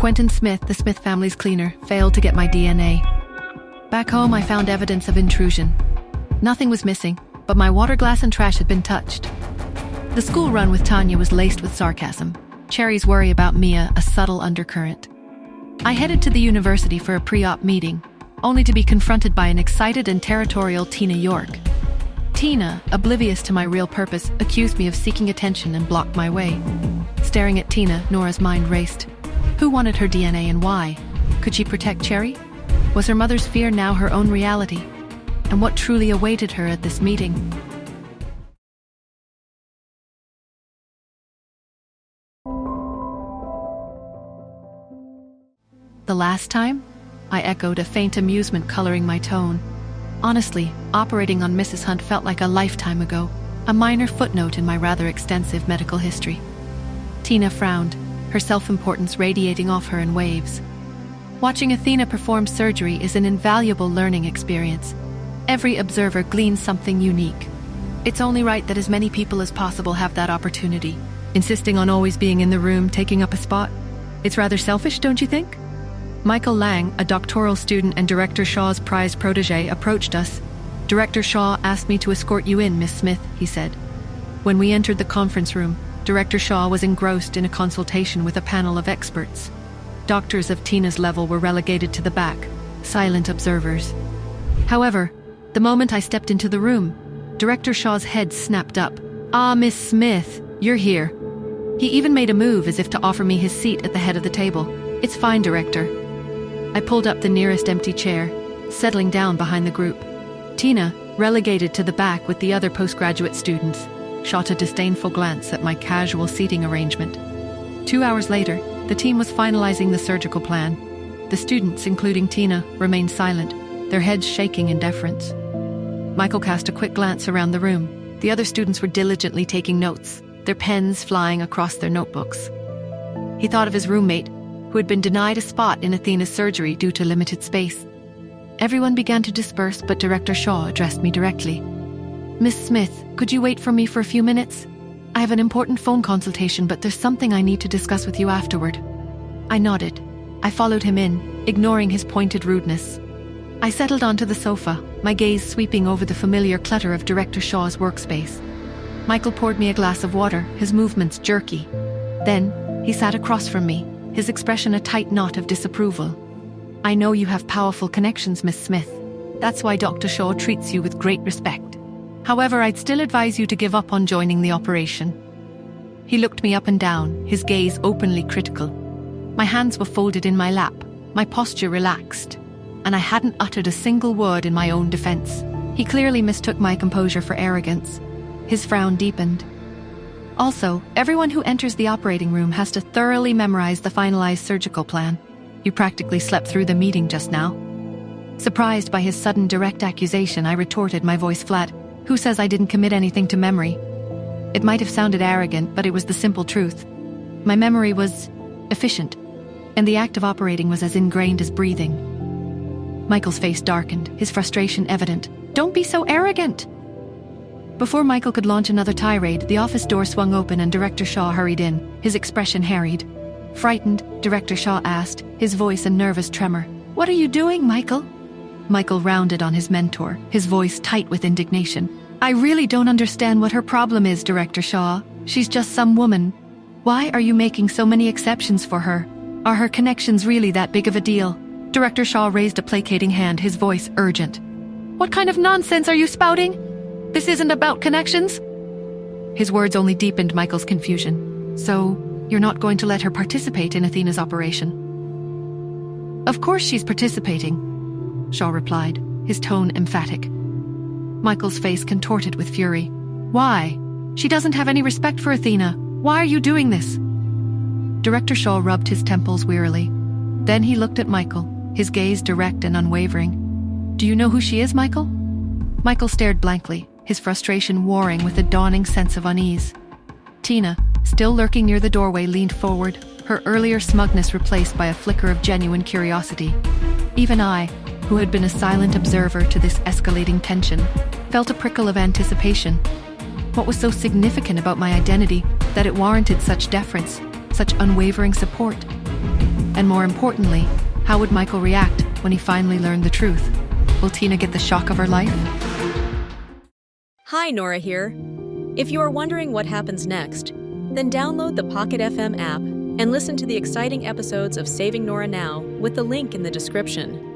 Quentin Smith, the Smith family's cleaner, failed to get my DNA. Back home, I found evidence of intrusion. Nothing was missing, but my water glass and trash had been touched. The school run with Tanya was laced with sarcasm. Cherry's worry about Mia, a subtle undercurrent. I headed to the university for a pre-op meeting, only to be confronted by an excited and territorial Tina York. Tina, oblivious to my real purpose, accused me of seeking attention and blocked my way. Staring at Tina, Nora's mind raced. Who wanted her DNA and why? Could she protect Cherry? Was her mother's fear now her own reality? And what truly awaited her at this meeting? The last time? I echoed, a faint amusement coloring my tone. Honestly, operating on Mrs. Hunt felt like a lifetime ago, a minor footnote in my rather extensive medical history. Tina frowned, her self-importance radiating off her in waves. Watching Athena perform surgery is an invaluable learning experience. Every observer gleans something unique. It's only right that as many people as possible have that opportunity. Insisting on always being in the room, taking up a spot? It's rather selfish, don't you think? Michael Lang, a doctoral student and Director Shaw's prized protege, approached us. "Director Shaw asked me to escort you in, Miss Smith," he said. When we entered the conference room, Director Shaw was engrossed in a consultation with a panel of experts. Doctors of Tina's level were relegated to the back, silent observers. However, the moment I stepped into the room, Director Shaw's head snapped up. "Ah, Miss Smith, you're here." He even made a move as if to offer me his seat at the head of the table. "It's fine, Director." I pulled up the nearest empty chair, settling down behind the group. Tina, relegated to the back with the other postgraduate students, shot a disdainful glance at my casual seating arrangement. 2 hours later, the team was finalizing the surgical plan. The students, including Tina, remained silent, their heads shaking in deference. Michael cast a quick glance around the room. The other students were diligently taking notes, their pens flying across their notebooks. He thought of his roommate, who had been denied a spot in Athena's surgery due to limited space. Everyone began to disperse, but Director Shaw addressed me directly. "Miss Smith, could you wait for me for a few minutes? I have an important phone consultation, but there's something I need to discuss with you afterward." I nodded. I followed him in, ignoring his pointed rudeness. I settled onto the sofa, my gaze sweeping over the familiar clutter of Director Shaw's workspace. Michael poured me a glass of water, his movements jerky. Then, he sat across from me, his expression a tight knot of disapproval. "I know you have powerful connections, Miss Smith. That's why Dr. Shaw treats you with great respect. However, I'd still advise you to give up on joining the operation." He looked me up and down, his gaze openly critical. My hands were folded in my lap, my posture relaxed, and I hadn't uttered a single word in my own defense. He clearly mistook my composure for arrogance. His frown deepened. "Also, everyone who enters the operating room has to thoroughly memorize the finalized surgical plan. You practically slept through the meeting just now." Surprised by his sudden direct accusation, I retorted, my voice flat. "Who says I didn't commit anything to memory?" It might have sounded arrogant, but it was the simple truth. My memory was efficient, and the act of operating was as ingrained as breathing. Michael's face darkened, his frustration evident. "Don't be so arrogant!" Before Michael could launch another tirade, the office door swung open and Director Shaw hurried in, his expression harried. Frightened, Director Shaw asked, his voice a nervous tremor. "What are you doing, Michael?" Michael rounded on his mentor, his voice tight with indignation. "I really don't understand what her problem is, Director Shaw. She's just some woman. Why are you making so many exceptions for her? Are her connections really that big of a deal?" Director Shaw raised a placating hand, his voice urgent. "What kind of nonsense are you spouting? This isn't about connections." His words only deepened Michael's confusion. "So, you're not going to let her participate in Athena's operation?" "Of course she's participating," Shaw replied, his tone emphatic. Michael's face contorted with fury. "Why? She doesn't have any respect for Athena. Why are you doing this?" Director Shaw rubbed his temples wearily. Then he looked at Michael, his gaze direct and unwavering. "Do you know who she is, Michael?" Michael stared blankly, his frustration warring with a dawning sense of unease. Tina, still lurking near the doorway, leaned forward, her earlier smugness replaced by a flicker of genuine curiosity. Even I, who had been a silent observer to this escalating tension, felt a prickle of anticipation. What was so significant about my identity that it warranted such deference, such unwavering support? And more importantly, how would Michael react when he finally learned the truth? Will Tina get the shock of her life? Hi, Nora here. If you are wondering what happens next, then download the Pocket FM app and listen to the exciting episodes of Saving Nora Now with the link in the description.